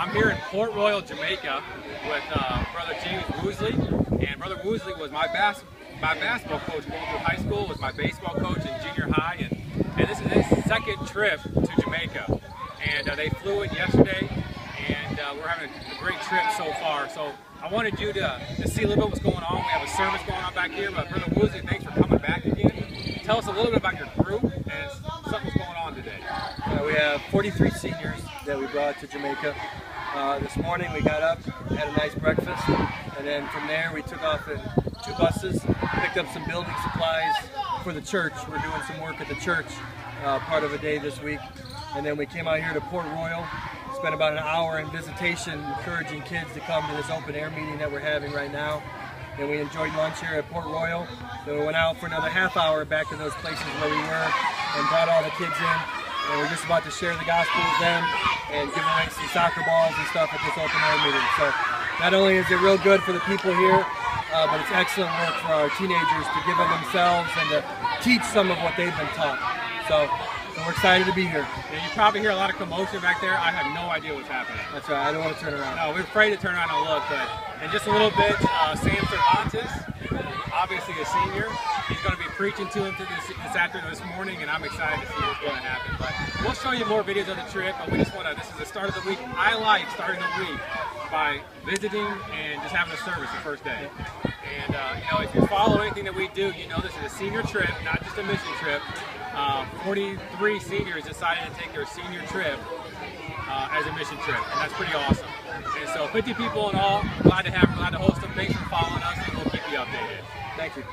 I'm here in Port Royal, Jamaica with Brother James Woosley. And Brother Woosley was my basketball coach going through high school, was my baseball coach in junior high, and this is his second trip to Jamaica. And they flew in yesterday, and we're having a great trip so far. So I wanted you to see a little bit what's going on. We have a service going on back here, but Brother Woosley, thanks for coming back again. Tell us a little bit about your group and something's going on today. We have 43 seniors that we brought to Jamaica. This morning we got up, had a nice breakfast, and then from there we took off in 2 buses, picked up some building supplies for the church. We're doing some work at the church, part of a day this week. And then we came out here to Port Royal, spent about an hour in visitation, encouraging kids to come to this open air meeting that we're having right now. And we enjoyed lunch here at Port Royal. Then we went out for another half hour back to those places where we were and brought all the kids in. And we're just about to share the gospel with them and give away some soccer balls and stuff at this open air meeting. So not only is it real good for the people here, but it's excellent work for our teenagers to give of themselves and to teach some of what they've been taught. So we're excited to be here. Yeah, you probably hear a lot of commotion back there. I have no idea what's happening. That's right, I don't want to turn around. No, we're afraid to turn around and look, but in just a little bit, Sam Cervantes, obviously a senior, he's going to be preaching to him this morning, and I'm excited to see what's going to happen. But we'll show you more videos of the trip, but we just want to, this is the start of the week. I like starting the week by visiting and just having a service the first day. And you know, if you follow anything that we do, you know this is a senior trip, not just a mission trip. 43 seniors decided to take their senior trip as a mission trip, and that's pretty awesome. And so 50 people in all, glad to host them. Thanks for following us, and we'll keep you updated. Thank you.